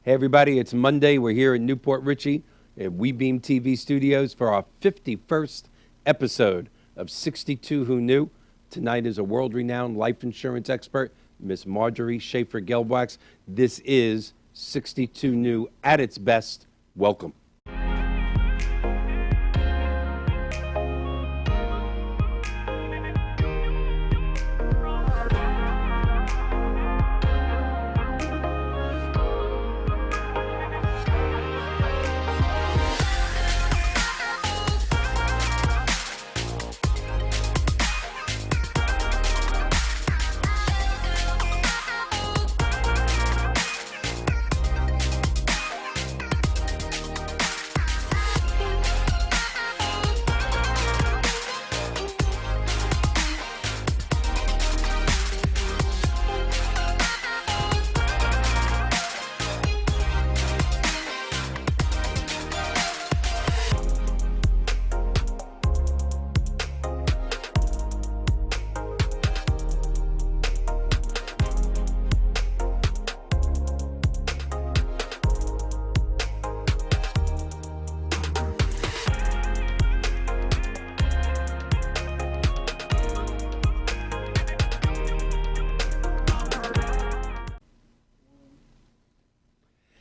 Hey everybody, it's Monday. We're here in Newport Richey at WeBeam TV Studios for our 51st episode of 62 Who Knew. Tonight is a world-renowned life insurance expert, Miss Marjorie Schaefer Gelbwaks. This is 62 New at its best. Welcome.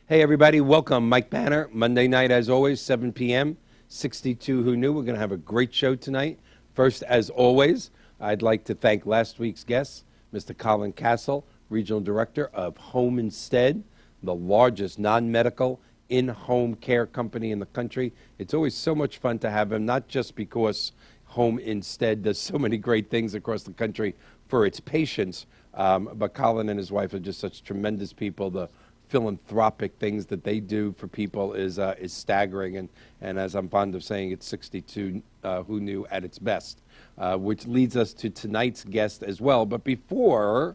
Hey everybody, welcome. Mike Banner, Monday night as always, 7 p.m., 62 Who Knew. We're going to have a great show tonight. First, as always, I'd like to thank last week's guest, Mr. Colin Castle, Regional Director of Home Instead, the largest non-medical in-home care company in the country. It's always so much fun to have him, not just because Home Instead does so many great things across the country for its patients, but Colin and his wife are just such tremendous people. The philanthropic things that they do for people is staggering, and as I'm fond of saying, it's 62 Who Knew at its best, which leads us to tonight's guest as well. But before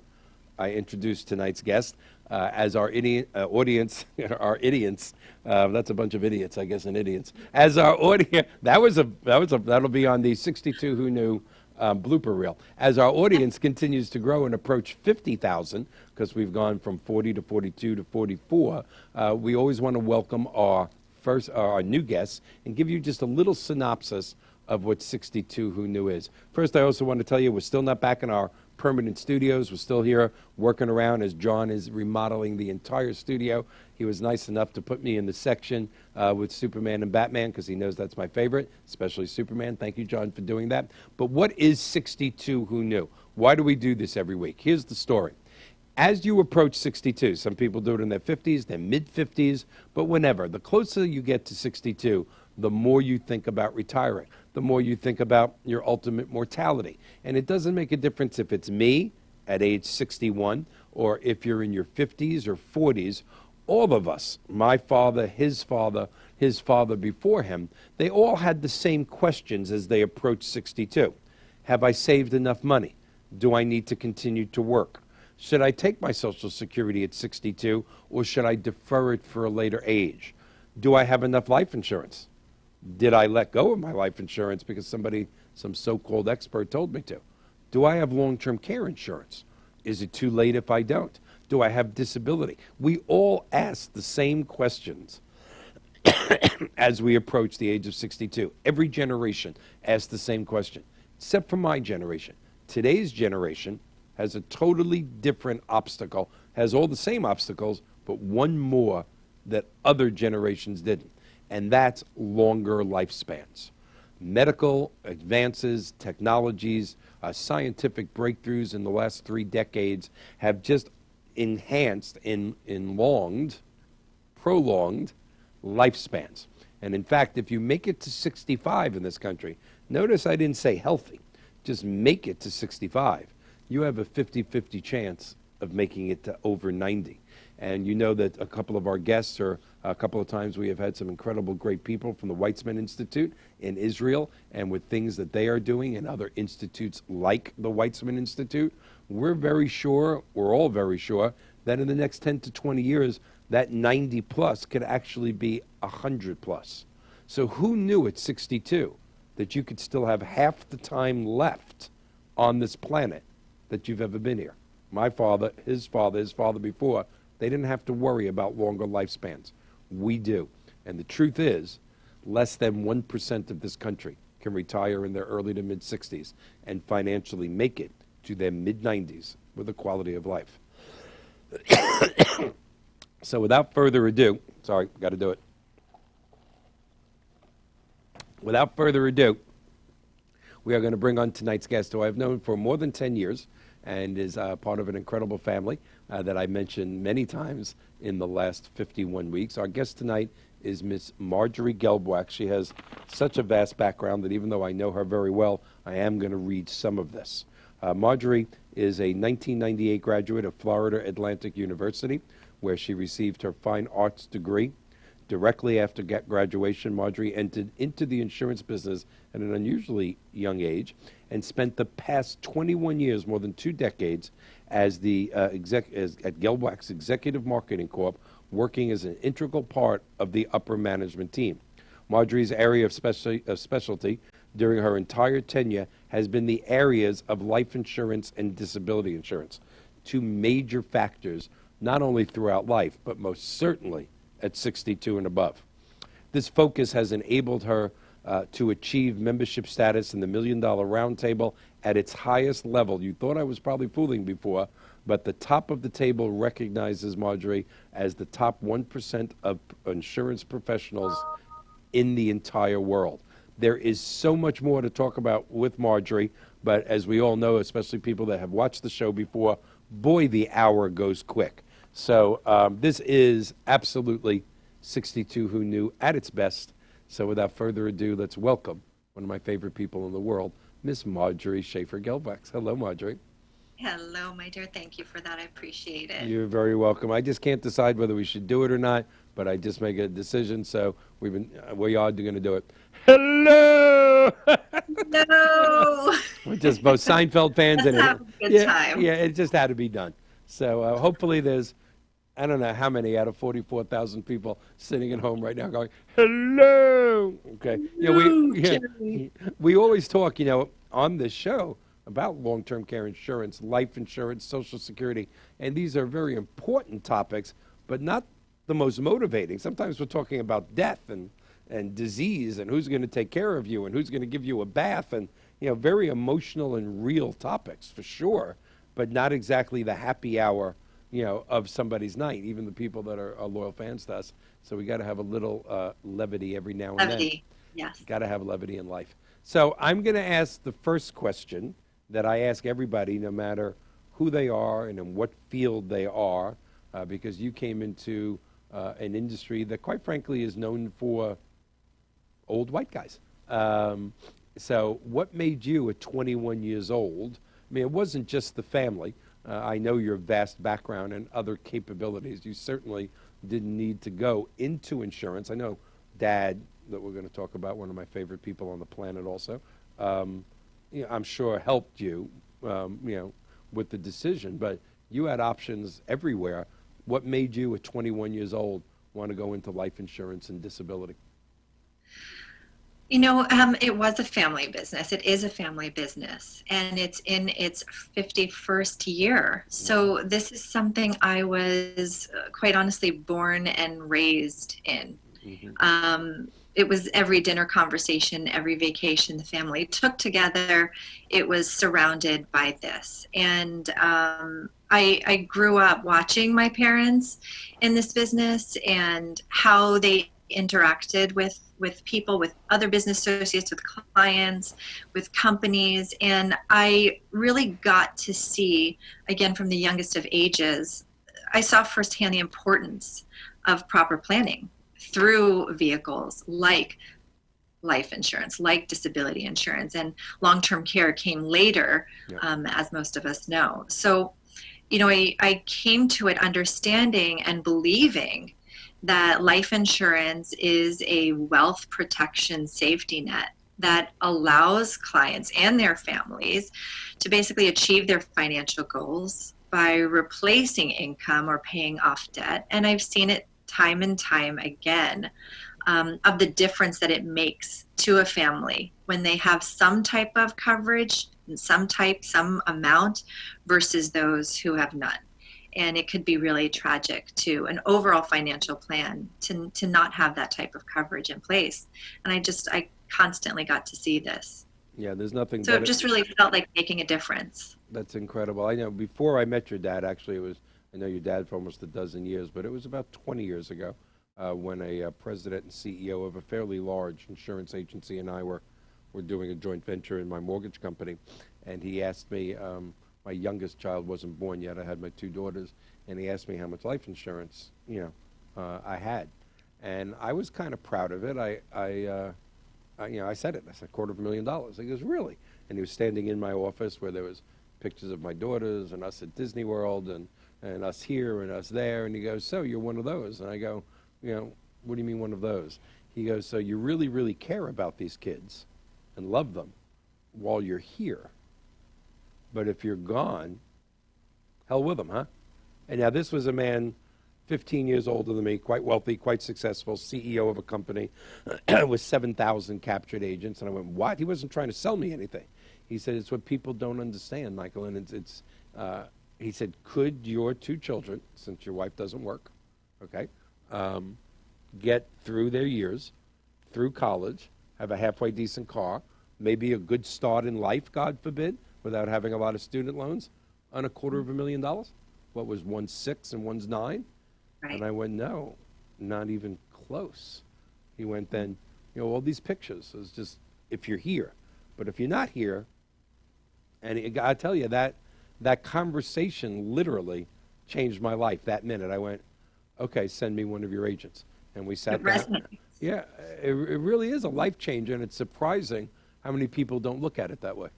I introduce tonight's guest, as our audience, our idiots, that's a bunch of idiots, I guess, and idiots. As our audience, that'll be on the 62 Who Knew blooper reel. As our audience continues to grow and approach 50,000, because we've gone from 40 to 42 to 44, we always want to welcome our new guests and give you just a little synopsis of what 62 Who Knew is. First, I also want to tell you we're still not back in our permanent studios. We're still here working around as John is remodeling the entire studio. He was nice enough to put me in the section with Superman and Batman because he knows that's my favorite, especially Superman. Thank you, John, for doing that. But what is 62 Who Knew? Why do we do this every week? Here's the story. As you approach 62, some people do it in their 50s, their mid-50s, but whenever, the closer you get to 62, the more you think about retiring, the more you think about your ultimate mortality. And it doesn't make a difference if it's me at age 61 or if you're in your 50s or 40s. All of us, my father, his father before him, they all had the same questions as they approached 62. Have I saved enough money? Do I need to continue to work? Should I take my Social Security at 62 or should I defer it for a later age? Do I have enough life insurance? Did I let go of my life insurance because some so-called expert told me to? Do I have long-term care insurance? Is it too late if I don't? Do I have disability? We all ask the same questions as we approach the age of 62. Every generation asks the same question, except for my generation. Today's generation has a totally different obstacle, has all the same obstacles, but one more that other generations didn't, and that's longer lifespans. Medical advances, technologies, scientific breakthroughs in the last 3 decades have just enhanced and prolonged lifespans. And in fact, if you make it to 65 in this country, notice I didn't say healthy, just make it to 65, you have a 50-50 chance of making it to over 90. And you know that a couple of our guests, or a couple of times we have had some incredible great people from the Weizmann Institute in Israel, and with things that they are doing and other institutes like the Weizmann Institute, we're all very sure that in the next 10 to 20 years, that 90 plus could actually be 100 plus. So who knew at 62 that you could still have half the time left on this planet that you've ever been here? My father, his father before, They didn't have to worry about longer lifespans. We do. And the truth is, less than 1% of this country can retire in their early to mid-60s and financially make it to their mid-90s with a quality of life. So without further ado, sorry, got to do it. Without further ado, we are going to bring on tonight's guest, who I've known for more than 10 years and is part of an incredible family that I mentioned many times in the last 51 weeks. Our guest tonight is Miss Marjorie Gelbwaks. She has such a vast background that even though I know her very well, I am going to read some of this. Marjorie is a 1998 graduate of Florida Atlantic University, where she received her fine arts degree. Directly after graduation, Marjorie entered into the insurance business at an unusually young age and spent the past 21 years, more than 2 decades, as at Gelbwaks Executive Marketing Corp, working as an integral part of the upper management team. Marjorie's area of specialty during her entire tenure has been the areas of life insurance and disability insurance, 2 major factors not only throughout life, but most certainly at 62 and above. This focus has enabled her to achieve membership status in the $1 Million Roundtable at its highest level. You thought I was probably fooling before, but the top of the table recognizes Marjorie as the top 1% of insurance professionals in the entire world. There is so much more to talk about with Marjorie, but as we all know, especially people that have watched the show before, boy, the hour goes quick. So this is absolutely 62 Who Knew at its best. So without further ado, let's welcome one of my favorite people in the world, Miss Marjorie Schaefer Gelbwaks. Hello, Marjorie. Hello, my dear. Thank you for that. I appreciate it. You're very welcome. I just can't decide whether we should do it or not, but I just make a decision. So we are going to do it. Hello. No. We're just both Seinfeld fans. Let's have a good time. Yeah, it just had to be done. So hopefully there's, I don't know how many out of 44,000 people sitting at home right now going, hello. Okay. We always talk, on this show about long-term care insurance, life insurance, Social Security, and these are very important topics, but not the most motivating. Sometimes we're talking about death and disease and who's going to take care of you and who's going to give you a bath and, very emotional and real topics for sure, but not exactly the happy hour, of somebody's night, even the people that are loyal fans to us. So we got to have a little levity every now and then. Levity, yes. Got to have levity in life. So I'm going to ask the first question that I ask everybody, no matter who they are and in what field they are, because you came into an industry that, quite frankly, is known for old white guys. So what made you, at 21 years old, I mean, it wasn't just the family. I know your vast background and other capabilities. You certainly didn't need to go into insurance. I know Dad, that we're going to talk about, one of my favorite people on the planet also, I'm sure helped you, with the decision. But you had options everywhere. What made you, at 21 years old, want to go into life insurance and disability? It was a family business. It is a family business, and it's in its 51st year. So this is something I was, quite honestly, born and raised in. Mm-hmm. It was every dinner conversation, every vacation the family took together. It was surrounded by this. And I grew up watching my parents in this business and how they interacted with people, with other business associates, with clients, with companies. And I really got to see, again, from the youngest of ages, I saw firsthand the importance of proper planning through vehicles like life insurance, like disability insurance, and long-term care came later, as most of us know. So, I came to it understanding and believing that life insurance is a wealth protection safety net that allows clients and their families to basically achieve their financial goals by replacing income or paying off debt. And I've seen it time and time again, of the difference that it makes to a family when they have some type of coverage, some amount, versus those who have none. and it could be really tragic to an overall financial plan to not have that type of coverage in place. And I constantly got to see this. Yeah, there's nothing So better. it just really felt like making a difference. That's incredible. I know before I met your dad, actually, I know your dad for almost a dozen years, but it was about 20 years ago when a president and CEO of a fairly large insurance agency and I were doing a joint venture in my mortgage company. And he asked me, my youngest child wasn't born yet. I had my two daughters. And he asked me how much life insurance, I had. And I was kind of proud of it. I said it. I said $250,000. He goes, really? And he was standing in my office where there was pictures of my daughters and us at Disney World and us here and us there. And he goes, so you're one of those? And I go, what do you mean one of those? He goes, so you really, really care about these kids and love them while you're here. But if you're gone, hell with them, huh? And now this was a man 15 years older than me, quite wealthy, quite successful, CEO of a company with 7,000 captured agents. And I went, what? He wasn't trying to sell me anything. He said, it's what people don't understand, Michael. And he said, could your two children, since your wife doesn't work, okay, get through their years, through college, have a halfway decent car, maybe a good start in life, God forbid, without having a lot of student loans, on $250,000? What was one's 6 and one's 9? Right. And I went, no, not even close. He went, then, all these pictures. It's just, if you're here. But if you're not here, and I tell you, that conversation literally changed my life that minute. I went, okay, send me one of your agents. And we sat down. Yeah, it really is a life changer, and it's surprising how many people don't look at it that way.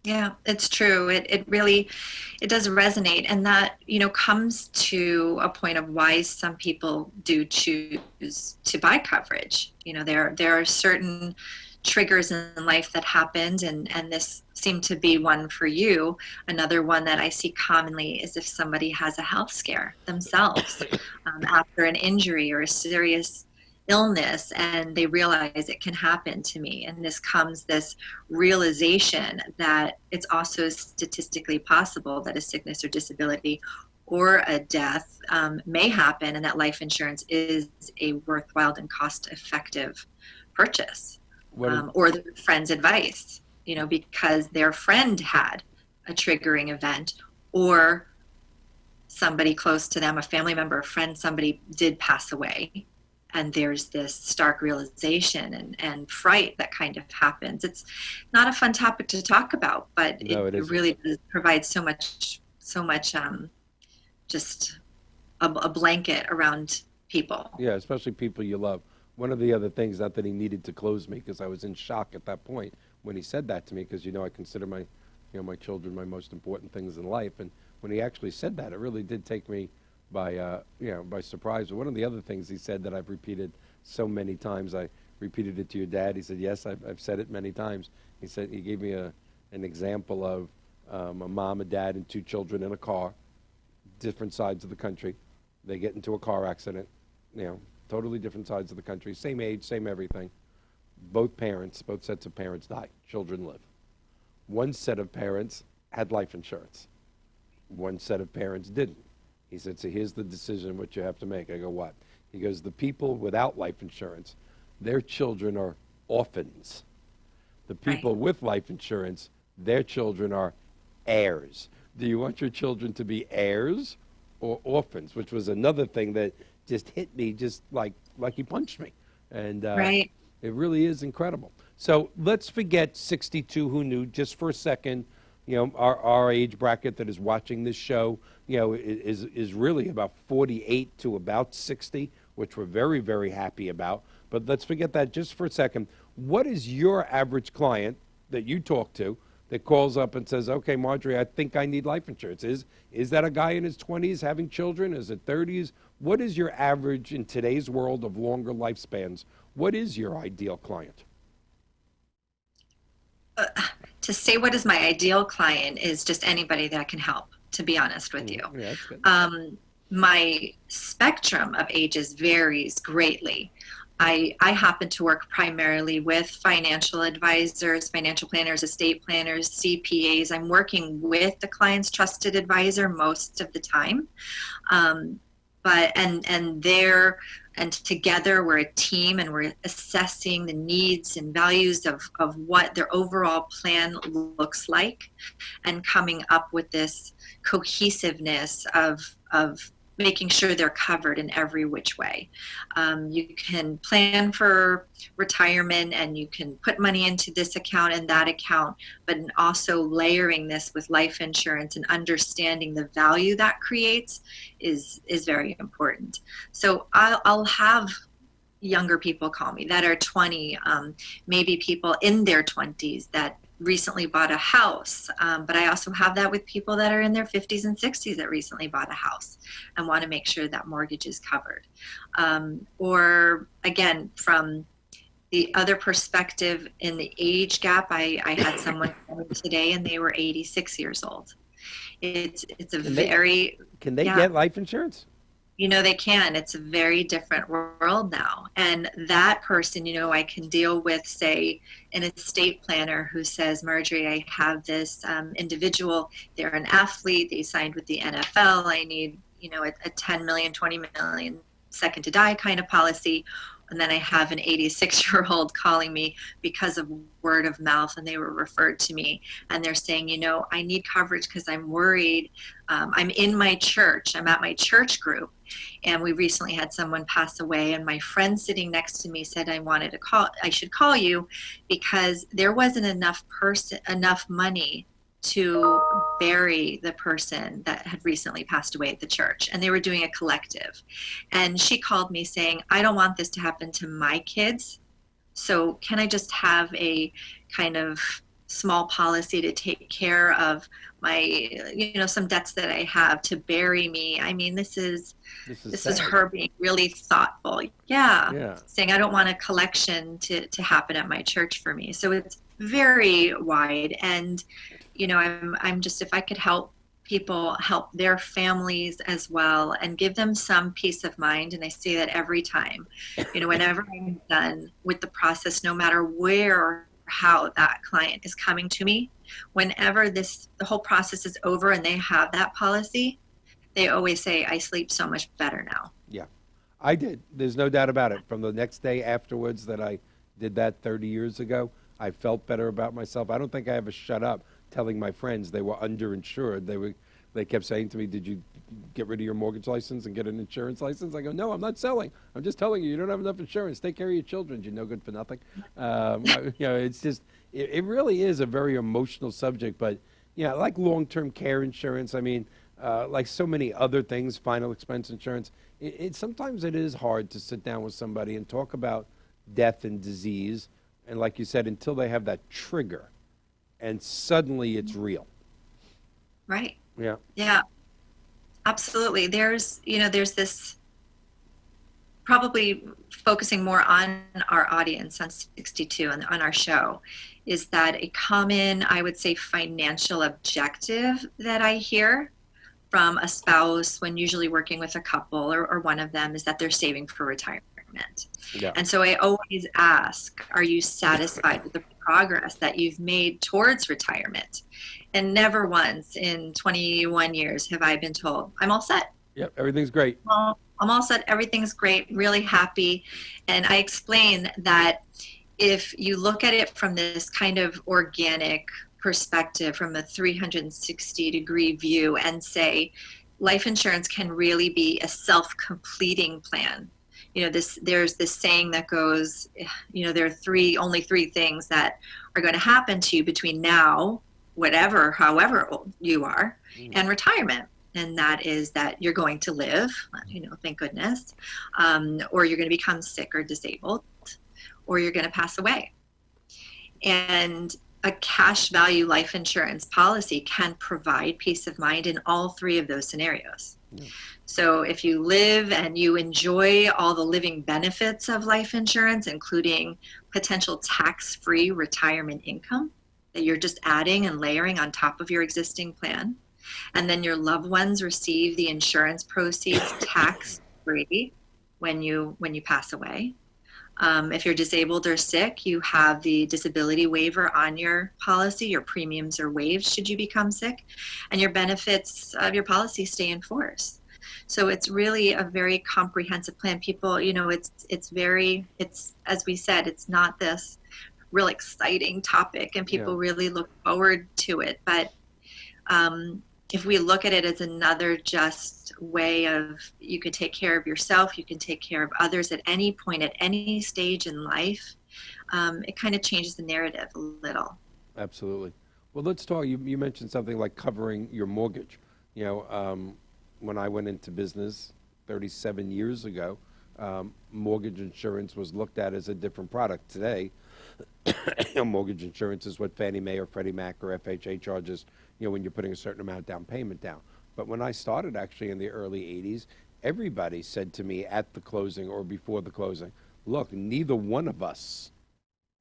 Yeah, it's true. It really does resonate, and that comes to a point of why some people do choose to buy coverage. There are certain triggers in life that happened, and this seemed to be one for you. Another one that I see commonly is if somebody has a health scare themselves after an injury or a serious illness, and they realize it can happen to me. And this realization that it's also statistically possible that a sickness or disability or a death may happen, and that life insurance is a worthwhile and cost-effective purchase. Or their friend's advice, because their friend had a triggering event, or somebody close to them, a family member, a friend, somebody did pass away. And there's this stark realization and fright that kind of happens. It's not a fun topic to talk about, but it really does provide so much just a blanket around people. Yeah, especially people you love. One of the other things, not that he needed to close me, because I was in shock at that point when he said that to me, because I consider my children my most important things in life. And when he actually said that, it really did take me by surprise. But one of the other things he said that I've repeated so many times, I repeated it to your dad. He said, yes, I've said it many times. He said, he gave me an example of a mom, a dad, and two children in a car, different sides of the country. They get into a car accident, totally different sides of the country, same age, same everything. Both sets of parents die. Children live. One set of parents had life insurance. One set of parents didn't. He said, so here's the decision what you have to make. I go, what? He goes, the people without life insurance, their children are orphans. The people with life insurance, their children are heirs. Do you want your children to be heirs or orphans? Which was another thing that just hit me just like he punched me. And Right. It really is incredible. So let's forget 62 who knew just for a second. Our age bracket that is watching this show, is really about 48 to about 60, which we're very, very happy about. But let's forget that just for a second. What is your average client that you talk to that calls up and says, okay, Marjorie, I think I need life insurance? Is that a guy in his 20s having children? Is it 30s? What is your average in today's world of longer lifespans? What is your ideal client? To say what is my ideal client is just anybody that can help, to be honest with you. Yeah, that's good. My spectrum of ages varies greatly, I happen to work primarily with financial advisors, financial planners, estate planners, CPAs. I'm working with the client's trusted advisor most of the time. But and together we're a team, and we're assessing the needs and values of what their overall plan looks like, and coming up with this cohesiveness of making sure they're covered in every which way. You can plan for retirement, and you can put money into this account and that account, but also layering this with life insurance and understanding the value that creates is very important. So I'll have younger people call me that are 20, maybe people in their 20s that recently bought a house. But I also have that with people that are in their 50s and 60s that recently bought a house and want to make sure that mortgage is covered. Or again, from the other perspective in the age gap, I had someone today and they were 86 years old. It's a Can they get life insurance? They can. It's a very different world now. And that person, I can deal with, say, an estate planner who says, Marjorie, I have this individual, they're an athlete, they signed with the NFL, I need, a 10 million, 20 million second to die kind of policy. And then I have an 86-year-old calling me because of word of mouth, and they were referred to me. And they're saying, I need coverage because I'm worried. I'm in my church. I'm at my church group. And we recently had someone pass away. And my friend sitting next to me said, I should call you because there wasn't enough money to bury the person that had recently passed away at the church, and they were doing a collective. And she called me saying, I don't want this to happen to my kids, so can I just have a kind of small policy to take care of my, some debts that I have to bury me? I mean, this is her being really thoughtful. Yeah. Saying I don't want a collection to happen at my church for me. So it's very wide. And I'm just, if I could help people help their families as well and give them some peace of mind. And I say that every time, whenever I'm done with the process, no matter where or how that client is coming to me, whenever the whole process is over and they have that policy, they always say, I sleep so much better now. Yeah, I did. There's no doubt about it. From the next day afterwards that I did that 30 years ago, I felt better about myself. I don't think I ever shut up telling my friends they were underinsured. They kept saying to me, did you get rid of your mortgage license and get an insurance license? I go, no, I'm not selling. I'm just telling you, you don't have enough insurance. Take care of your children. You're no good for nothing. It's just, it really is a very emotional subject. But, like long-term care insurance, I mean, like so many other things, final expense insurance, sometimes it is hard to sit down with somebody and talk about death and disease. And like you said, until they have that trigger, and suddenly it's real. Right. Yeah. Yeah, absolutely. There's this, probably focusing more on our audience on 62 and on our show, is that a common, I would say, financial objective that I hear from a spouse when usually working with a couple or one of them is that they're saving for retirement. Yeah. And so I always ask, are you satisfied with the progress that you've made towards retirement? And never once in 21 years have I been told, I'm all set. Yep, everything's great. Well, I'm all set. Everything's great. Really happy. And I explain that if you look at it from this kind of organic perspective, from a 360-degree view, and say life insurance can really be a self-completing plan. There's this saying that goes, there are only three things that are going to happen to you between now, however old you are, and retirement. And that is that you're going to live, thank goodness, or you're going to become sick or disabled, or you're going to pass away. And a cash value life insurance policy can provide peace of mind in all three of those scenarios. Yeah. So if you live and you enjoy all the living benefits of life insurance, including potential tax-free retirement income that you're just adding and layering on top of your existing plan, and then your loved ones receive the insurance proceeds tax-free when you pass away, If you're disabled or sick, you have the disability waiver on your policy. Your premiums are waived should you become sick, and your benefits of your policy stay in force. So it's really a very comprehensive plan. People, you know, it's as we said, it's not this real exciting topic, and people really look forward to it. But if we look at it as another just way of, you can take care of yourself, you can take care of others at any point, at any stage in life, it kind of changes the narrative a little. Absolutely. Well, let's talk. You mentioned something like covering your mortgage. You know, when I went into business 37 years ago, mortgage insurance was looked at as a different product. Today, mortgage insurance is what Fannie Mae or Freddie Mac or FHA charges, you know, when you're putting a certain amount of down payment down. But when I started actually in the early 80s, everybody said to me at the closing or before the closing, look, neither one of us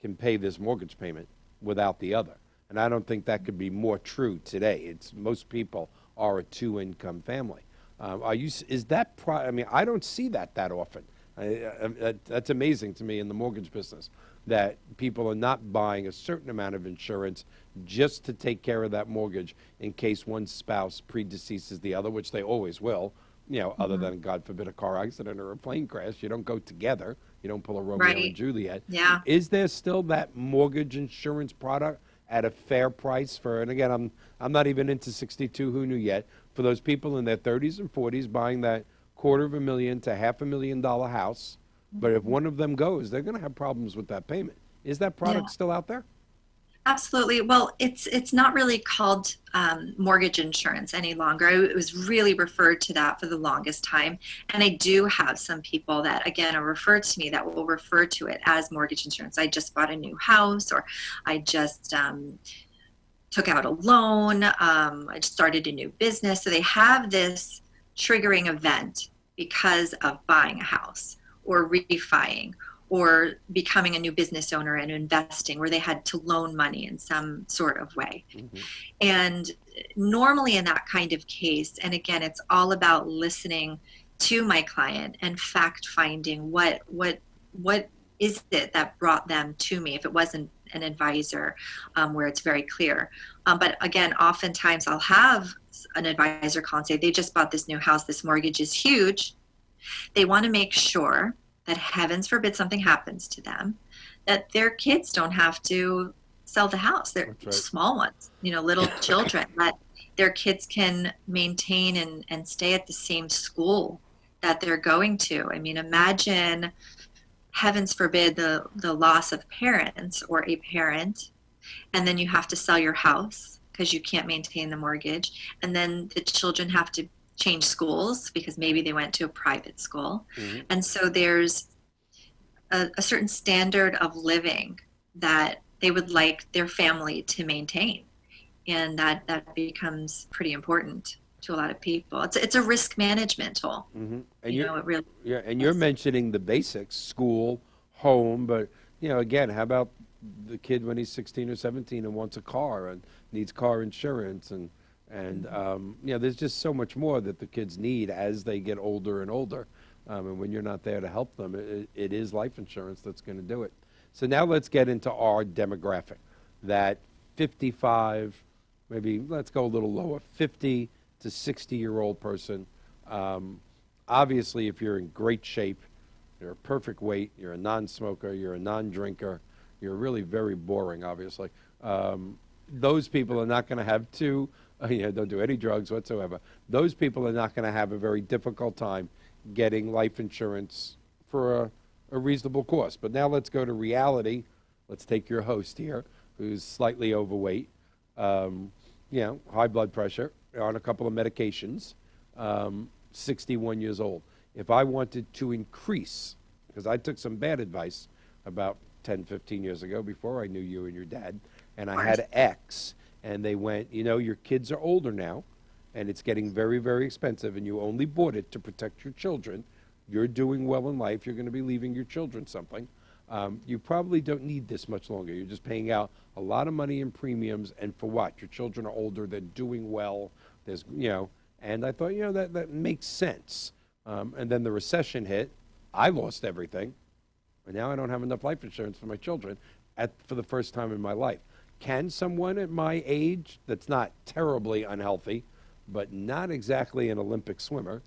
can pay this mortgage payment without the other. And I don't think that could be more true today. It's most people are a two-income family. Is that, I mean, I don't see that often. That's amazing to me in the mortgage business, that people are not buying a certain amount of insurance just to take care of that mortgage in case one spouse predeceases the other, which they always will, you know, other than, God forbid, a car accident or a plane crash. You don't go together. You don't pull a Romeo and Juliet. Yeah. Is there still that mortgage insurance product at a fair price for, and again, I'm not even into 62 who knew yet, for those people in their 30s and 40s buying that $250,000 to $500,000 house, but if one of them goes, they're going to have problems with that payment. Is that product still out there? Absolutely. Well, it's not really called mortgage insurance any longer. It was really referred to that for the longest time. And I do have some people that, again, are referred to me that will refer to it as mortgage insurance. I just bought a new house, or I just took out a loan. I just started a new business. So they have this triggering event because of buying a house or refining or becoming a new business owner and investing, where they had to loan money in some sort of way. And normally in that kind of case, and again, it's all about listening to my client and fact finding what is it that brought them to me, if it wasn't an advisor, where it's very clear. But again, oftentimes I'll have an advisor call and say, they just bought this new house, this mortgage is huge. They want to make sure that, heavens forbid something happens to them, that their kids don't have to sell the house. They're small ones, you know, little children, that their kids can maintain and stay at the same school that they're going to. I mean, imagine, heavens forbid, the loss of parents or a parent, and then you have to sell your house because you can't maintain the mortgage, and then the children have to change schools because maybe they went to a private school. And so there's a certain standard of living that they would like their family to maintain, and that becomes pretty important to a lot of people. It's a risk management tool. And you know, it really you're mentioning the basics: school, home, but you know, again, how about the kid when he's 16 or 17 and wants a car and needs car insurance, and you know, there's just so much more that the kids need as they get older and older. And when you're not there to help them, it is life insurance that's going to do it. So now let's get into our demographic, that 55, maybe let's go a little lower, 50 to 60-year-old person. Obviously, if you're in great shape, you're a perfect weight, you're a non-smoker, you're a non-drinker, you're really very boring, obviously. Those people are not going to have don't do any drugs whatsoever. Those people are not going to have a very difficult time getting life insurance for a reasonable cost. But now let's go to reality. Let's take your host here, who's slightly overweight, you know, high blood pressure, on a couple of medications, 61 years old. If I wanted to increase, because I took some bad advice about 10, 15 years ago before I knew you and your dad, and I had X, and they went, you know, your kids are older now, and it's getting very, very expensive, and you only bought it to protect your children. You're doing well in life. You're going to be leaving your children something. You probably don't need this much longer. You're just paying out a lot of money in premiums, and for what? Your children are older. They're doing well. There's, you know, and I thought, you know, that makes sense. And then the recession hit. I lost everything. and now I don't have enough life insurance for my children for the first time in my life. Can someone at my age that's not terribly unhealthy, but not exactly an Olympic swimmer,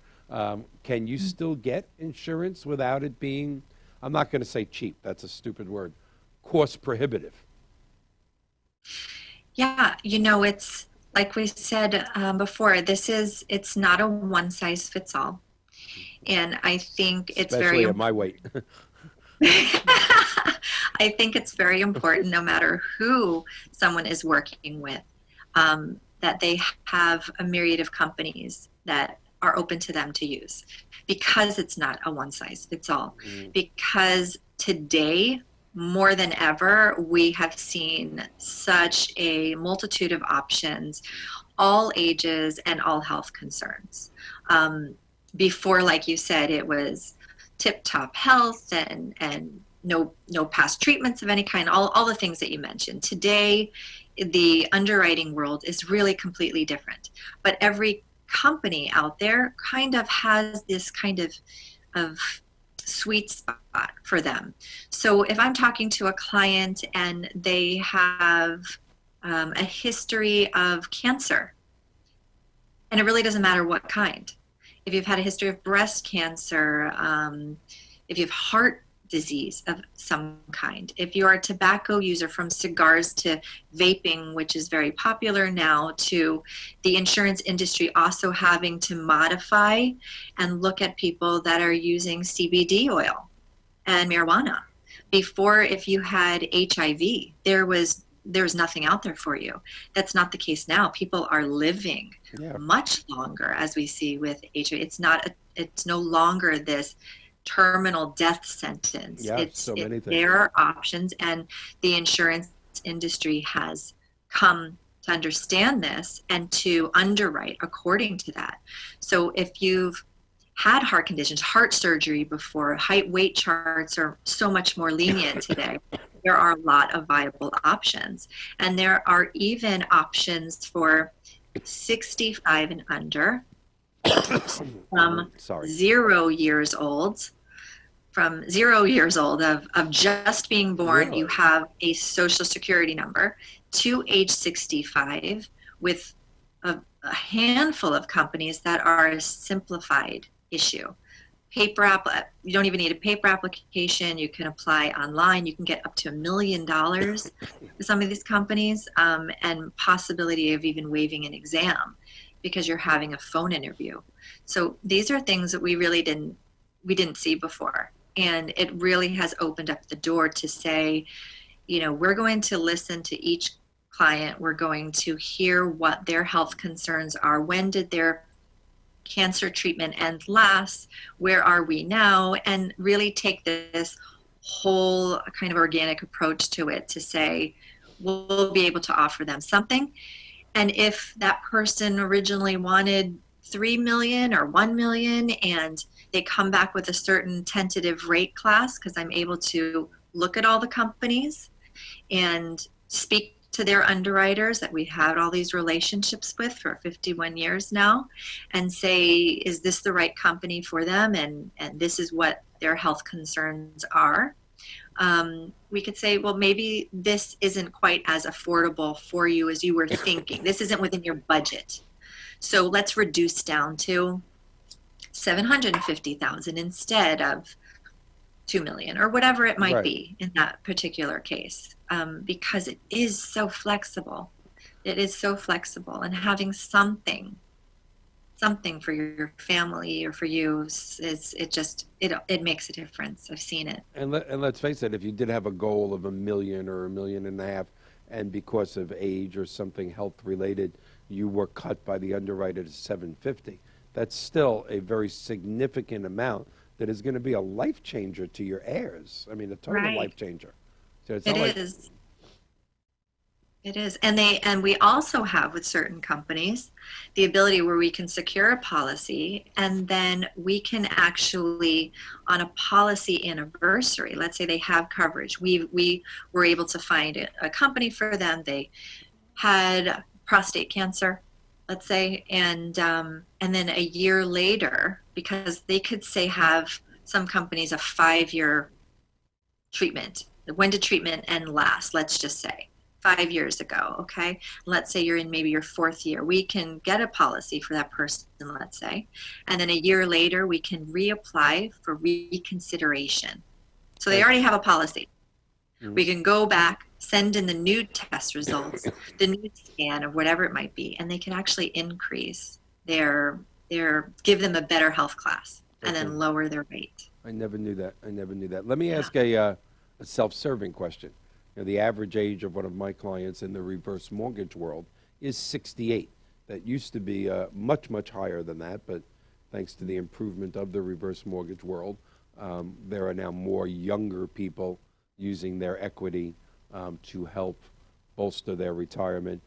can you still get insurance without it being, I'm not going to say cheap, that's a stupid word, cost prohibitive? Yeah, it's like we said before, it's not a one size fits all. And I think it's very Especially at my weight. I think it's very important, no matter who someone is working with, that they have a myriad of companies that are open to them to use, because it's not a one size fits all. Because today, more than ever, we have seen such a multitude of options, all ages and all health concerns. Before, like you said, it was tip-top health and no past treatments of any kind, all the things that you mentioned. Today, the underwriting world is really completely different. But every company out there kind of has this kind of sweet spot for them. So if I'm talking to a client and they have a history of cancer, and it really doesn't matter what kind. If you've had a history of breast cancer, if you have heart disease of some kind, if you're a tobacco user, from cigars to vaping, which is very popular now, to the insurance industry also having to modify and look at people that are using CBD oil and marijuana. Before, if you had HIV, there was nothing out there for you. That's not the case now. People are living much longer, as we see with HIV. It's no longer this terminal death sentence. There are options, and the insurance industry has come to understand this and to underwrite according to that. So if you've had heart conditions, heart surgery before, height weight charts are so much more lenient today. There are a lot of viable options, and there are even options for 65 and under, from 0 years old. From 0 years old of just being born, really? You have a social security number, to age 65, with a handful of companies that are a simplified issue. You don't even need a paper application. You can apply online. You can get up to $1 million with some of these companies, and possibility of even waiving an exam because you're having a phone interview. So these are things that we didn't see before. And it really has opened up the door to say, we're going to listen to each client. We're going to hear what their health concerns are. When did their cancer treatment end last? Where are we now? And really take this whole kind of organic approach to it, to say, we'll be able to offer them something. And if that person originally wanted 3 million or 1 million, and they come back with a certain tentative rate class, because I'm able to look at all the companies and speak to their underwriters that we had all these relationships with for 51 years now, and say, is this the right company for them? And this is what their health concerns are. We could say, well, maybe this isn't quite as affordable for you as you were thinking. This isn't within your budget. So let's reduce down to $750,000 instead of $2 million, or whatever it might be in that particular case, because it is so flexible. It is so flexible, and having something for your family or for you it makes a difference. I've seen it. And let's face it, if you did have a goal of $1 million or $1.5 million, and because of age or something health related, you were cut by the underwriter to $750,000, that's still a very significant amount that is going to be a life changer to your heirs. I mean, a total life changer. So it's It is. And we also have, with certain companies, the ability where we can secure a policy, and then we can actually, on a policy anniversary, let's say they have coverage, we were able to find a company for them. They had prostate cancer, let's say, and then a year later, because they could say have some companies a 5-year treatment. When did treatment end last? Let's just say 5 years ago. Okay. Let's say you're in maybe your fourth year. We can get a policy for that person, let's say. And then a year later, we can reapply for reconsideration. So they already have a policy. We can go back, send in the new test results, the new scan of whatever it might be, and they can actually increase give them a better health class and then lower their rate. I never knew that. Let me ask a self-serving question. The average age of one of my clients in the reverse mortgage world is 68. That used to be much, much higher than that, but thanks to the improvement of the reverse mortgage world, there are now more younger people using their equity to help bolster their retirement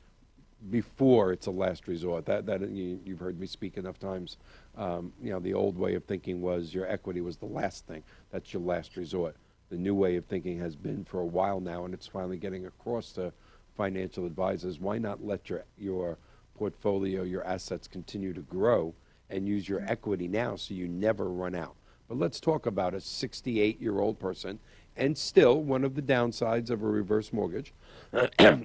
before it's a last resort. You've heard me speak enough times. The old way of thinking was your equity was the last thing. That's your last resort. The new way of thinking has been for a while now, and it's finally getting across to financial advisors. Why not let your portfolio, your assets continue to grow and use your equity now so you never run out? But let's talk about a 68-year-old person. And still, one of the downsides of a reverse mortgage,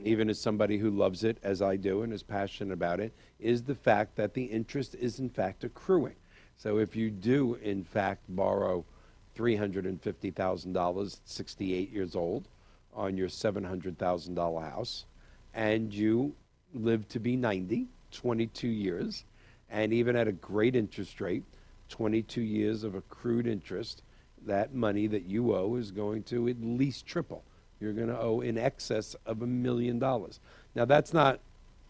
even as somebody who loves it, as I do, and is passionate about it, is the fact that the interest is, in fact, accruing. So if you do, in fact, borrow $350,000, 68 years old, on your $700,000 house, and you live to be 90, 22 years, and even at a great interest rate, 22 years of accrued interest, that money that you owe is going to at least triple. You're going to owe in excess of $1 million. Now, that's not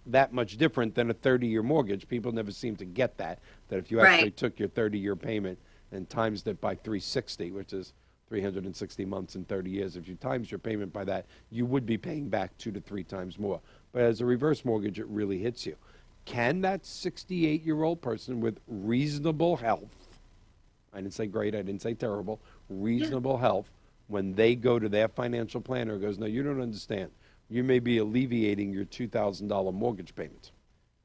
that much different than a 30-year mortgage. People never seem to get that if you actually took your 30-year payment and times it by 360, which is 360 months and 30 years, if you times your payment by that, you would be paying back 2 to 3 times more. But as a reverse mortgage, it really hits you. Can that 68-year-old person with reasonable health, I didn't say great, I didn't say terrible, reasonable health, when they go to their financial planner, goes, no, you don't understand. You may be alleviating your $2,000 mortgage payment.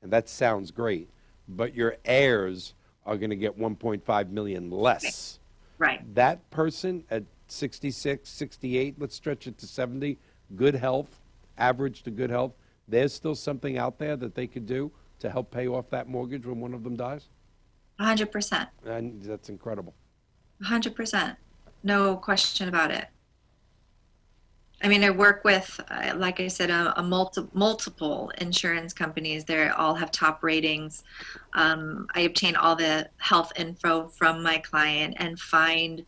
And that sounds great, but your heirs are going to get $1.5 million less. Right. That person at 66, 68, let's stretch it to 70, good health, average to good health, there's still something out there that they could do to help pay off that mortgage when one of them dies? 100%. And that's incredible. 100%. No question about it. I mean, I work with, like I said, multiple insurance companies. They all have top ratings. I obtain all the health info from my client and find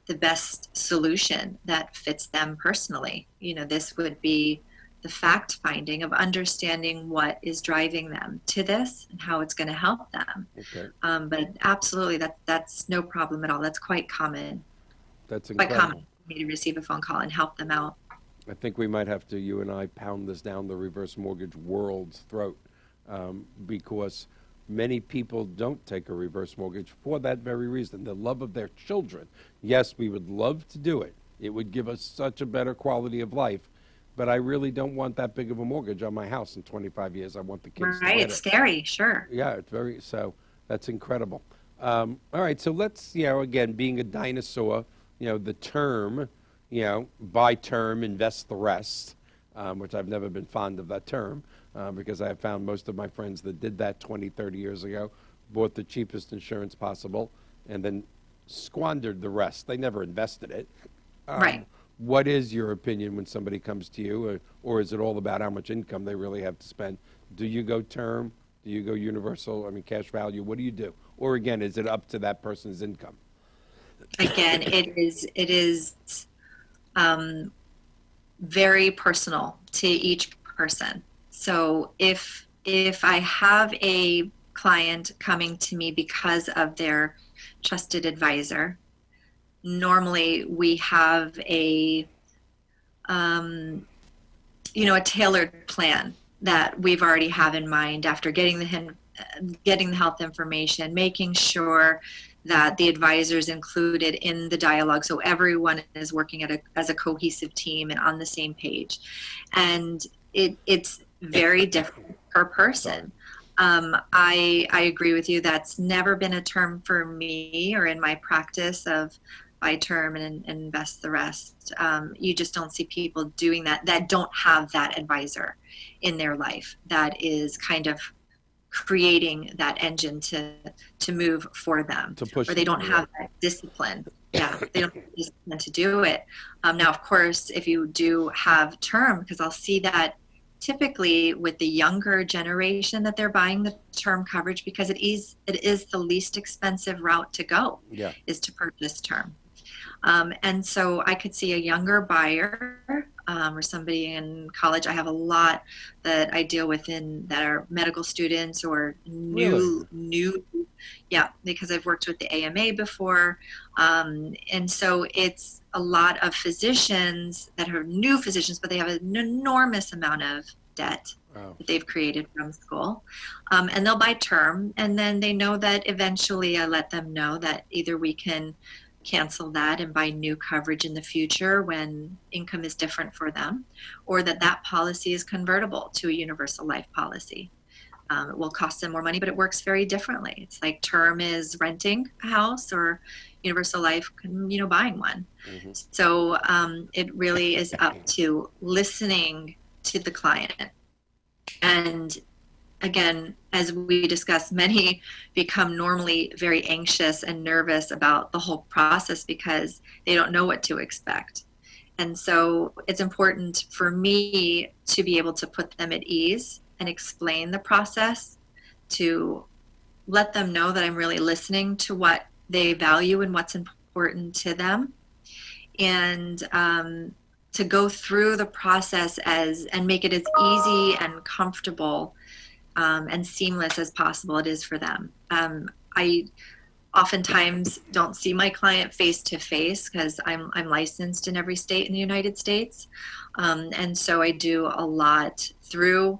the best solution that fits them personally. This would be the fact finding of understanding what is driving them to this and how it's going to help them. Okay. But absolutely, that's no problem at all. That's quite common. That's incredible. Quite common for me to receive a phone call and help them out. I think we might have to, you and I, pound this down the reverse mortgage world's throat because many people don't take a reverse mortgage for that very reason, the love of their children. Yes, we would love to do it. It would give us such a better quality of life. But I really don't want that big of a mortgage on my house in 25 years. I want the kids to get it's scary, sure. Yeah, so that's incredible. All right, so let's, again, being a dinosaur, the term, buy term, invest the rest, which I've never been fond of that term because I have found most of my friends that did that 20, 30 years ago, bought the cheapest insurance possible, and then squandered the rest. They never invested it. Right. What is your opinion when somebody comes to you, or is it all about how much income they really have to spend? Do you go term? Do you go universal? Cash value? What do you do? Or again, is it up to that person's income? Again, it is very personal to each person. So if I have a client coming to me because of their trusted advisor, normally we have a tailored plan that we've already have in mind after getting the health information, making sure that the advisor is included in the dialogue so everyone is working as a cohesive team and on the same page. And it's very different per person. I agree with you. That's never been a term for me or in my practice of buy term and invest the rest. You just don't see people doing that don't have that advisor in their life that is kind of creating that engine to move for them, To push or they them, don't yeah. have that discipline. Yeah, they don't have the discipline to do it. Now, of course, if you do have term, because I'll see that typically with the younger generation that they're buying the term coverage because it is the least expensive route to go, Yeah. is to purchase term. And so I could see a younger buyer or somebody in college. I have a lot that I deal with that are medical students or Really? new, yeah, because I've worked with the AMA before. And so it's a lot of physicians that are new physicians, but they have an enormous amount of debt Wow. that they've created from school. And they'll buy term, and then they know that eventually I let them know that either we can cancel that and buy new coverage in the future when income is different for them, or that policy is convertible to a universal life policy. It will cost them more money, but it works very differently. It's like term is renting a house, or universal life, buying one. Mm-hmm. So it really is up to listening to the client. And again, as we discussed, many become normally very anxious and nervous about the whole process because they don't know what to expect. And so it's important for me to be able to put them at ease and explain the process, to let them know that I'm really listening to what they value and what's important to them, and to go through the process and make it as easy and comfortable and seamless as possible it is for them. I oftentimes don't see my client face to face because I'm licensed in every state in the United States. And so I do a lot through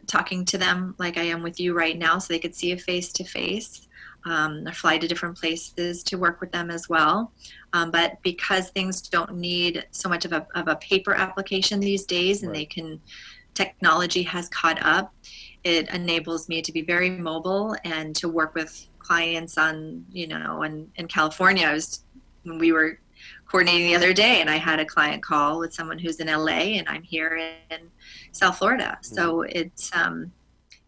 talking to them like I am with you right now, so they could see a face to face. I fly to different places to work with them as well. But because things don't need so much of a paper application these days, and Right. technology has caught up, it enables me to be very mobile and to work with clients in California. We were coordinating the other day, and I had a client call with someone who's in LA, and I'm here in South Florida. So it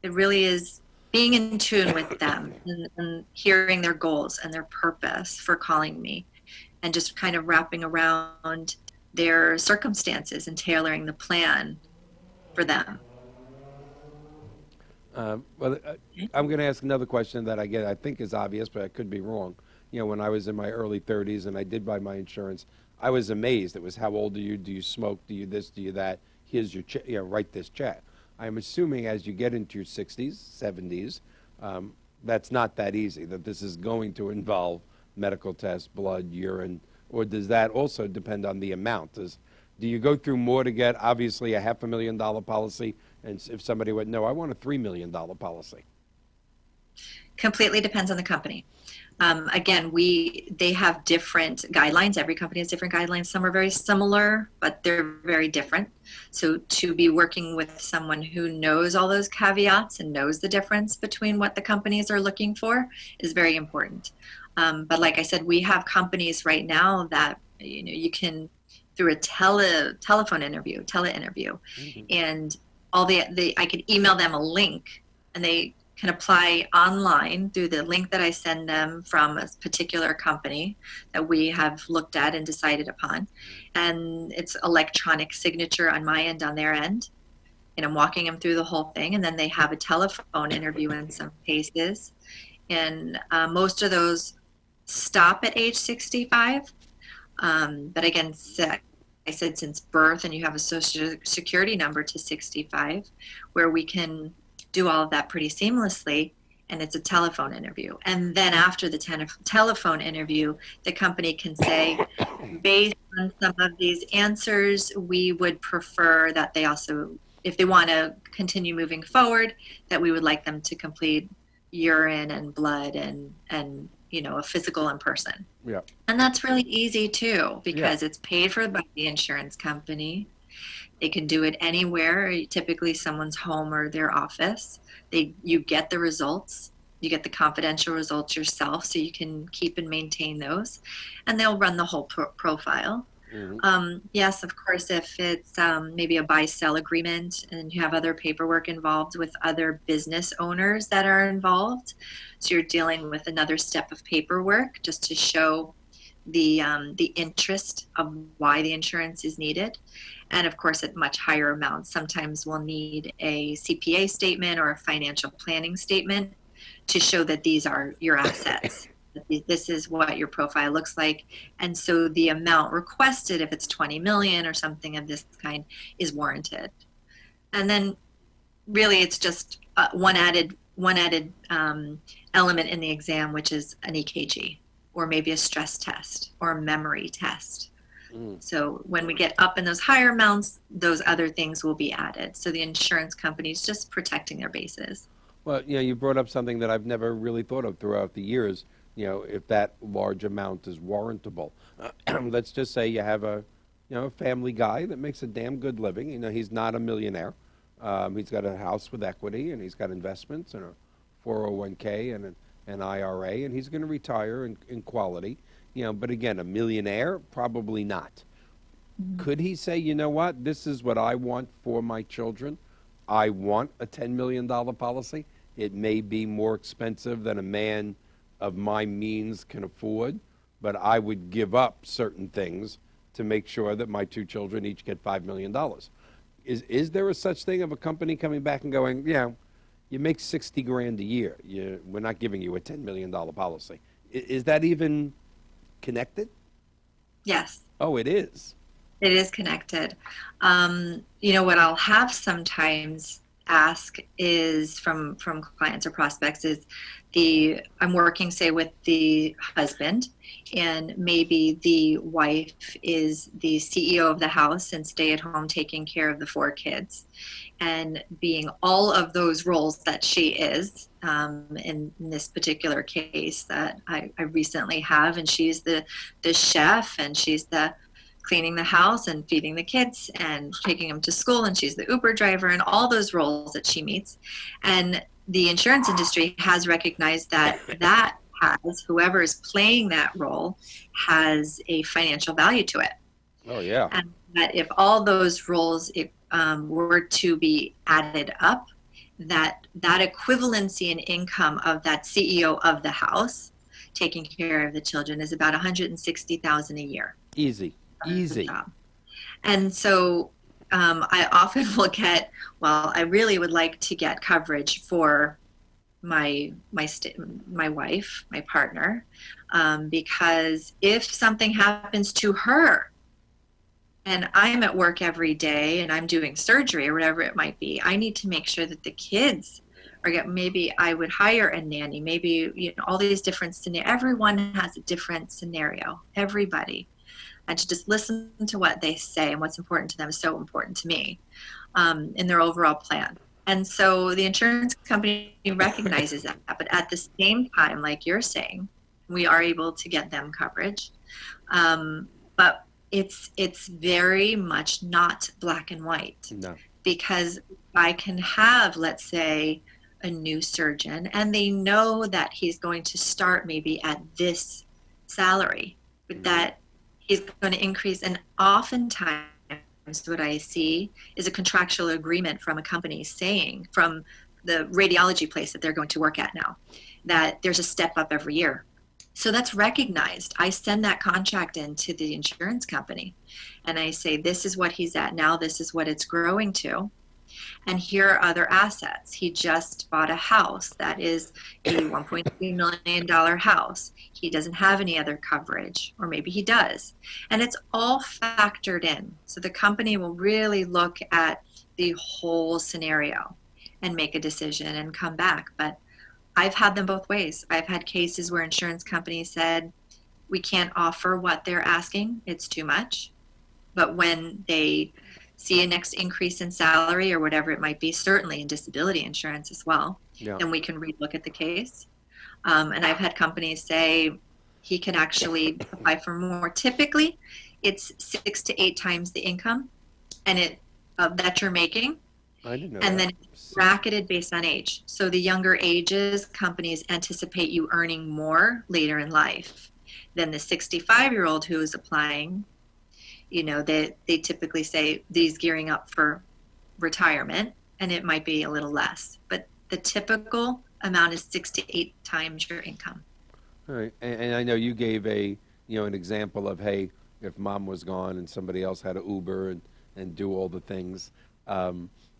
really is being in tune with them and hearing their goals and their purpose for calling me, and just kind of wrapping around their circumstances and tailoring the plan for them. I'm going to ask another question that I think is obvious, but I could be wrong. When I was in my early 30s and I did buy my insurance, I was amazed. It was, how old are you? Do you smoke? Do you this? Do you that? Here's your write this check. I'm assuming as you get into your 60s, 70s, that's not that easy, that this is going to involve medical tests, blood, urine, or does that also depend on the amount? Do you go through more to get, obviously, a $500,000 policy? And if somebody went, no, I want a $3 million policy. Completely depends on the company. Again, they have different guidelines. Every company has different guidelines. Some are very similar, but they're very different. So to be working with someone who knows all those caveats and knows the difference between what the companies are looking for is very important. But like I said, we have companies right now that you can, through a telephone interview, Mm-hmm. and I could email them a link, and they can apply online through the link that I send them from a particular company that we have looked at and decided upon. And it's electronic signature on my end, on their end. And I'm walking them through the whole thing. And then they have a telephone interview in some cases. And most of those stop at age 65. But again, I said since birth, and you have a social security number to 65, where we can do all of that pretty seamlessly, and it's a telephone interview. And then after the telephone interview, the company can say, based on some of these answers, we would prefer that they also, if they want to continue moving forward, that we would like them to complete urine and blood and a physical in person. Yeah. And that's really easy too, because it's paid for by the insurance company. They can do it anywhere, typically someone's home or their office. You get the results You get the confidential results yourself, so you can keep and maintain those, and they'll run the whole profile. Yes, of course, if it's maybe a buy-sell agreement and you have other paperwork involved with other business owners that are involved, so you're dealing with another step of paperwork just to show the interest of why the insurance is needed. And of course, at much higher amounts, sometimes we'll need a CPA statement or a financial planning statement to show that these are your assets. This is what your profile looks like. And so the amount requested, if it's 20 million or something of this kind, is warranted. And then really it's just one added element in the exam, which is an EKG or maybe a stress test or a memory test. So when we get up in those higher amounts, those other things will be added. So the insurance company's just protecting their bases. Well, you brought up something that I've never really thought of throughout the years. If that large amount is warrantable. Let's just say you have a family guy that makes a damn good living. He's not a millionaire. He's got a house with equity, and he's got investments and a 401k and an IRA, and he's going to retire in quality. But again, a millionaire, probably not. Could he say, you know what, this is what I want for my children? I want a $10 million policy. It may be more expensive than a man of my means can afford, but I would give up certain things to make sure that my two children each get $5 million. Is there a such thing of a company coming back and going, you make 60 grand a year. We're not giving you a $10 million policy. Is that even connected? Yes. Oh, it is. It is connected. What I'll have sometimes ask is from clients or prospects is I'm working, say, with the husband, and maybe the wife is the CEO of the house and stay at home taking care of the 4 kids, and being all of those roles that she is, in this particular case that I recently have, and she's the chef, and she's the cleaning the house and feeding the kids and taking them to school, and she's the Uber driver, and all those roles that she meets. And the insurance industry has recognized that has, whoever is playing that role has a financial value to it. Oh, yeah. And that if all those roles were to be added up, that equivalency in income of that CEO of the house taking care of the children is about $160,000 a year. Easy. And so I often will get, I really would like to get coverage for my wife, my partner, because if something happens to her and I'm at work every day and I'm doing surgery or whatever it might be, I need to make sure that the kids maybe I would hire a nanny, maybe, all these different scenarios. Everyone has a different scenario, everybody. And to just listen to what they say and what's important to them is so important to me in their overall plan. And so the insurance company recognizes that. But at the same time, like you're saying, we are able to get them coverage. But it's very much not black and white. No. Because I can have, let's say, a new surgeon, and they know that he's going to start maybe at this salary, but that he's going to increase. And oftentimes what I see is a contractual agreement from a company saying, from the radiology place that they're going to work at now, that there's a step up every year. So that's recognized. I send that contract in to the insurance company and I say, this is what he's at now. This is what it's growing to. And here are other assets. He just bought a house that is a $1.3 million house. He doesn't have any other coverage, or maybe he does. And it's all factored in. So the company will really look at the whole scenario and make a decision and come back. But I've had them both ways. I've had cases where insurance companies said, we can't offer what they're asking. It's too much. But when they see a next increase in salary or whatever it might be, certainly in disability insurance as well, then we can relook at the case. And I've had companies say he can actually apply for more. Typically, it's 6 to 8 times the income and that you're making, I didn't know And that. then it's bracketed based on age. So the younger ages, companies anticipate you earning more later in life than the 65-year-old who is applying. They typically say these gearing up for retirement, and it might be a little less. But the typical amount is 6 to 8 times your income. All right. And I know you gave an example of, hey, if mom was gone and somebody else had to Uber and do all the things,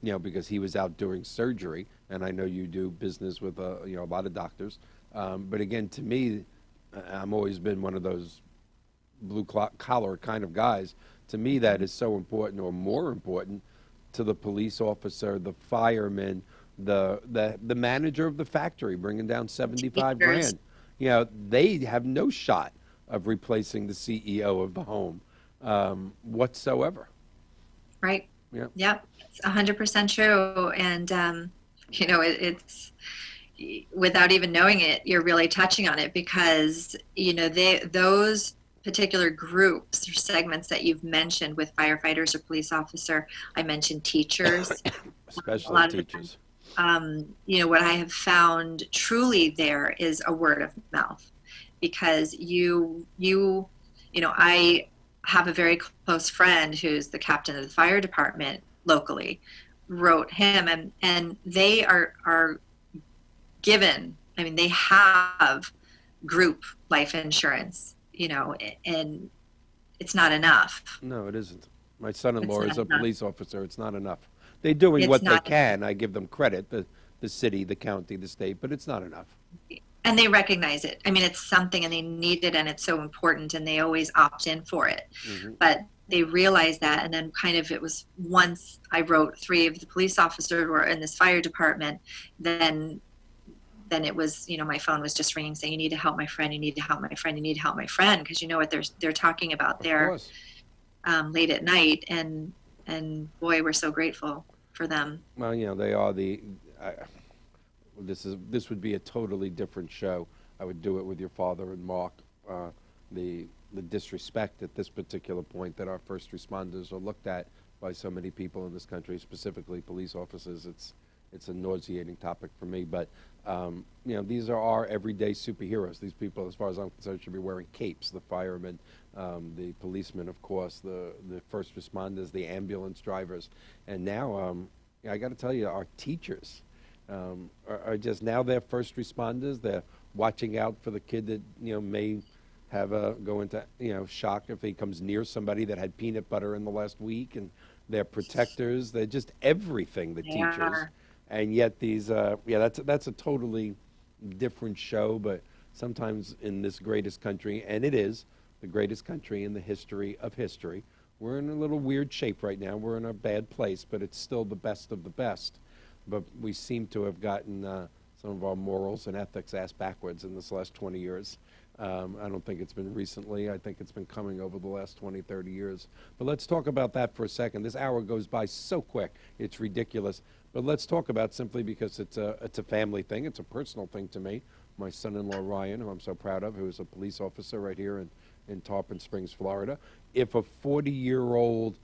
because he was out doing surgery. And I know you do business with, a lot of doctors. But again, to me, I'm always been one of those blue collar kind of guys. To me, that is so important, or more important, to the police officer, the fireman, the manager of the factory bringing down 75 Teachers. grand. They have no shot of replacing the CEO of the home whatsoever. Right. Yeah. Yep. It's 100% true. And, it's without even knowing it, you're really touching on it because, those particular groups or segments that you've mentioned with firefighters or police officer, I mentioned teachers, a Especially lot of teachers. what I have found truly there is a word of mouth because I have a very close friend who's the captain of the fire department locally, wrote him, and they are given, they have group life insurance, and it's not enough. No, it isn't. My son-in-law It's is not a enough. police officer. It's not enough. They're doing It's what they not. can. I give them credit, the city, the county, the state, but it's not enough. And they recognize it. It's something and they need it and it's so important and they always opt in for it. Hmm. But they realize that, and then kind of it was once I wrote 3 of the police officers were in this fire department, then it was, my phone was just ringing saying, you need to help my friend, you need to help my friend, you need to help my friend, because you know what they're talking about Of there course. late at night, and boy, we're so grateful for them. Well, they are this would be a totally different show. I would do it with your father and Mark. The disrespect at this particular point that our first responders are looked at by so many people in this country, specifically police officers. It's a nauseating topic for me. But these are our everyday superheroes. These people, as far as I'm concerned, should be wearing capes. The firemen, the policemen, of course, the first responders, the ambulance drivers, and now I got to tell you, our teachers are just now they're first responders. They're watching out for the kid that may have go into shock if he comes near somebody that had peanut butter in the last week, and they're protectors. They're just everything. The They teachers, are. and yet these that's a totally different show. But sometimes in this greatest country, and it is the greatest country in the history of history, we're in a little weird shape right now. We're in a bad place, but it's still the best of the best. But we seem to have gotten some of our morals and ethics ass backwards in this last 20 years. I don't think it's been recently. I think it's been coming over the last 20, 30 years. But let's talk about that for a second. This hour goes by so quick. It's ridiculous. But let's talk about, simply because it's a family thing. It's a personal thing to me. My son-in-law, Ryan, who I'm so proud of, who is a police officer right here in Tarpon Springs, Florida. If a 40-year-old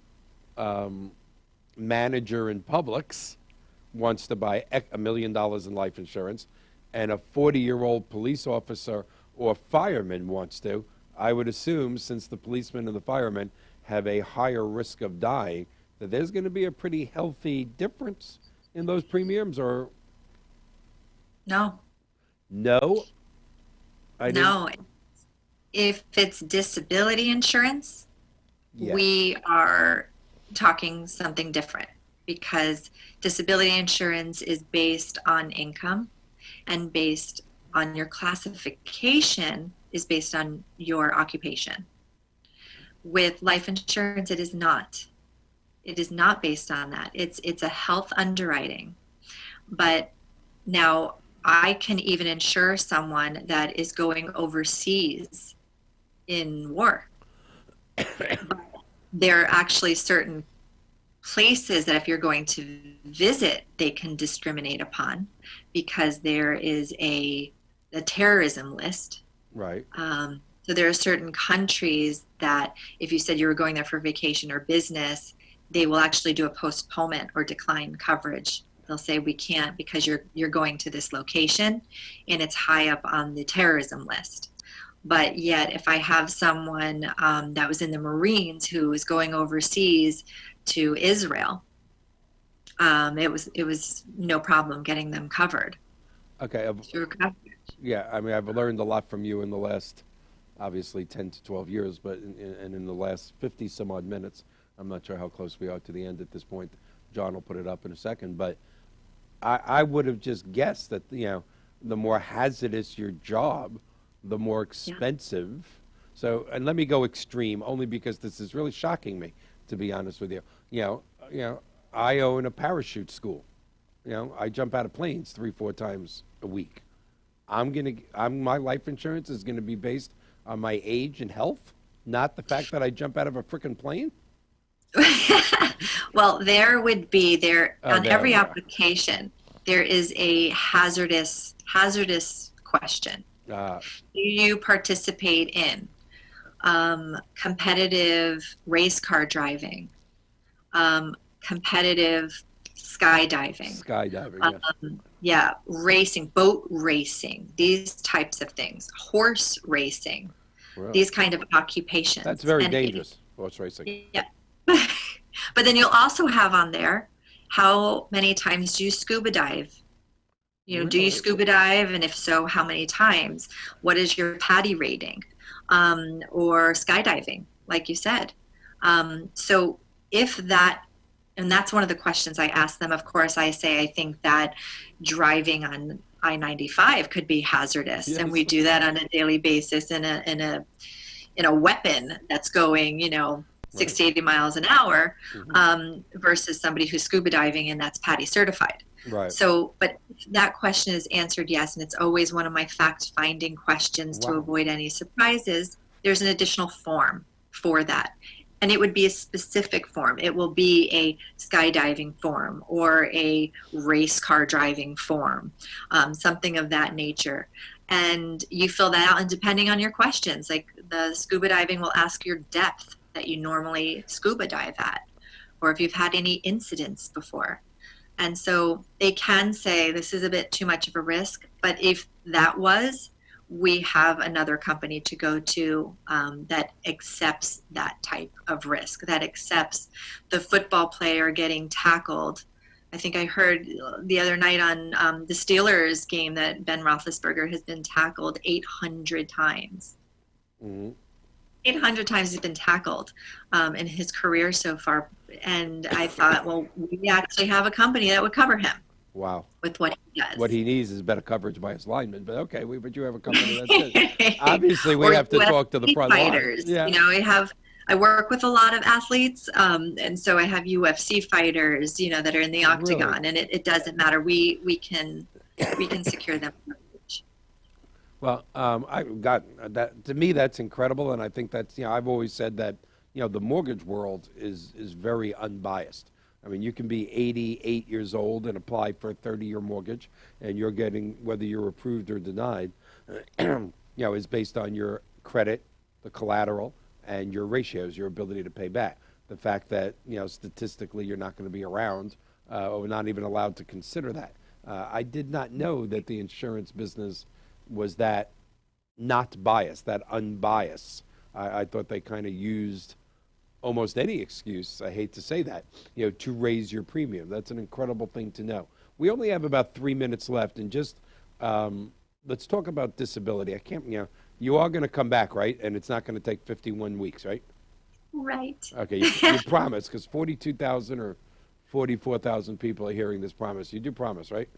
manager in Publix wants to buy $1 million in life insurance, and a 40-year-old police officer or fireman wants to, I would assume, since the policemen and the firemen have a higher risk of dying, that there's going to be a pretty healthy difference in those premiums, or No. no? No. If it's disability insurance, Yeah. we are talking something different, because disability insurance is based on income and based on your classification is based on your occupation. With life insurance, it is not. It is not based on that. It's a health underwriting. But now I can even insure someone that is going overseas in war. There are actually certain places that if you're going to visit, they can discriminate upon, because there is a terrorism list. Right. So there are certain countries that if you said you were going there for vacation or business, they will actually do a postponement or decline coverage. They'll say we can't because you're going to this location and it's high up on the terrorism list. But yet, if I have someone that was in the Marines who is going overseas to Israel, it was no problem getting them covered. Okay. Through coverage. Yeah, I mean, I've learned a lot from you in the last, obviously, 10 to 12 years, but in the last 50 some odd minutes, I'm not sure how close we are to the end at this point. John will put it up in a second, but I would have just guessed that, the more hazardous your job, the more expensive. Yeah. So, and let me go extreme, only because this is really shocking me, to be honest with you. I own a parachute school. I jump out of planes 3-4 times a week. My life insurance is gonna be based on my age and health, not the fact that I jump out of a frickin' plane. Well, on every application, there is a hazardous question. Do you participate in competitive race car driving, competitive skydiving? Racing, boat racing, these types of things, horse racing, really? These kind of occupations. That's very dangerous, horse racing. Yeah. But then you'll also have on there, how many times do you scuba dive? Really? Do you scuba dive? And if so, how many times? What is your PADI rating? Or skydiving, like you said. So if that, and that's one of the questions I ask them. Of course, I say, I think that driving on I-95 could be hazardous. Yes. And we do that on a daily basis in a weapon that's going, 60, 80 miles an hour, versus somebody who's scuba diving and that's PADI certified. Right. So, but that question is answered yes, and it's always one of my fact-finding questions. Wow. To avoid any surprises. There's an additional form for that, and it would be a specific form. It will be a skydiving form or a race car driving form, something of that nature. And you fill that out, and depending on your questions, like the scuba diving will ask your depth that you normally scuba dive at, or if you've had any incidents before. And so they can say this is a bit too much of a risk, but if that was, we have another company to go to that accepts that type of risk, that accepts the football player getting tackled. I think I heard the other night on the Steelers game that Ben Roethlisberger has been tackled 800 times. Mm-hmm. 800 times he's been tackled in his career so far. And I thought, well, we actually have a company that would cover him. Wow. With what he does. What he needs is better coverage by his linemen. But okay, but you have a company that's good. Obviously, we have to talk to the front fighters. Line. Yeah. I work with a lot of athletes, and so I have UFC fighters, that are in the octagon, really? And it doesn't matter. We can secure them. Well, I've got that. To me, that's incredible, and I think that's I've always said that the mortgage world is very unbiased. I mean, you can be 88 years old and apply for a 30-year mortgage, and you're getting, whether you're approved or denied, is based on your credit, the collateral, and your ratios, your ability to pay back. The fact that statistically you're not going to be around, or not even allowed to consider that. I did not know that the insurance business was that not biased, that unbiased. I thought they kind of used almost any excuse, I hate to say that, to raise your premium. That's an incredible thing to know. We only have about 3 minutes left, and just let's talk about disability. I can't, you are going to come back, right? And it's not going to take 51 weeks, right? Right. Okay, you promise, because 42,000 or 44,000 people are hearing this promise. You do promise, right?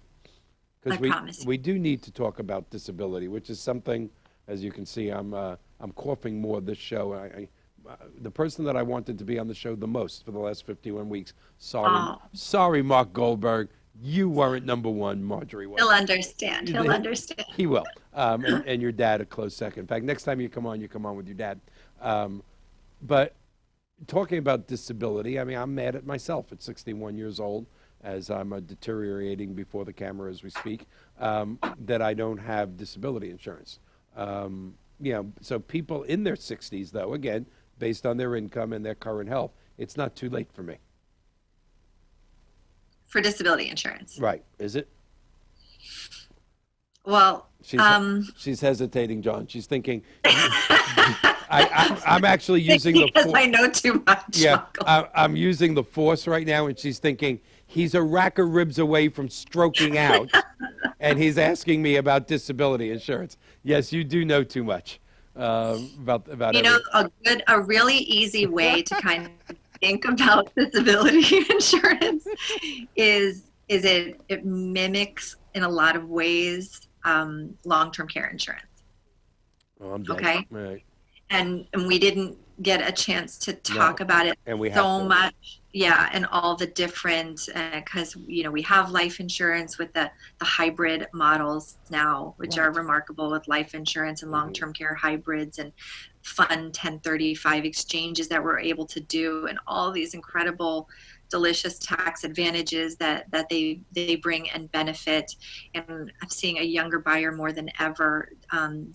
Because we do need to talk about disability, which is something, as you can see, I'm coughing more this show. The person that I wanted to be on the show the most for the last 51 weeks, sorry, Mark Goldberg, you weren't number one, Marjorie was. He'll understand. He'll understand. He will. And your dad a close second. In fact, next time you come on with your dad. But talking about disability, I mean, I'm mad at myself at 61 years old, as I'm deteriorating before the camera as we speak, that I don't have disability insurance. So people in their 60s, though, again, based on their income and their current health, it's not too late for me. for disability insurance. Right. Is it? Well, She's hesitating, John. She's thinking. I'm actually using the because I know too much. Yeah, I'm using the force right now, and she's thinking he's a rack of ribs away from stroking out, and he's asking me about disability insurance. Yes, you do know too much about You know, a really easy way to kind of think about disability insurance is it mimics in a lot of ways long-term care insurance. Oh, I'm dead. Okay. Right. And we didn't get a chance to talk about it and we so have to. much. Yeah, and all the different, because we have life insurance with the hybrid models now, which are remarkable, with life insurance and long-term care hybrids and fun 1035 exchanges that we're able to do, and all these incredible delicious tax advantages that they bring and benefit. And I'm seeing a younger buyer more than ever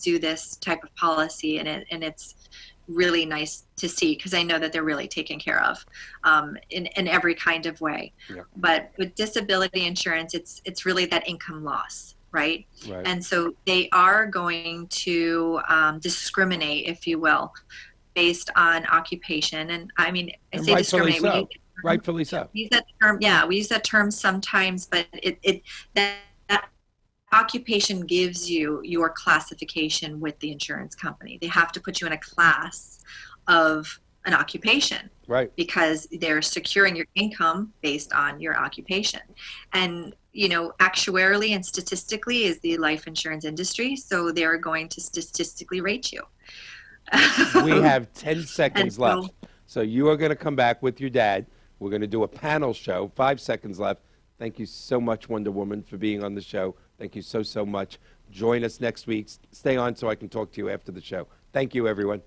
do this type of policy, and it's really nice to see, because I know that they're really taken care of in every kind of way. Yeah. But with disability insurance, it's really that income loss, right? Right. And so they are going to discriminate, if you will, based on occupation. And I mean, I say rightfully discriminate. so. Rightfully so. We use that term, yeah, we use that term sometimes, but that occupation gives you your classification with the insurance company. They have to put you in a class of an occupation, right? Because they're securing your income based on your occupation. And actuarially and statistically is the life insurance industry, so they're going to statistically rate you. We have 10 seconds left, so you are going to come back with your dad. We're going to do a panel show. 5 seconds left. Thank you so much, Wonder Woman, for being on the show. Thank you so much. Join us next week. Stay on so I can talk to you after the show. Thank you, everyone.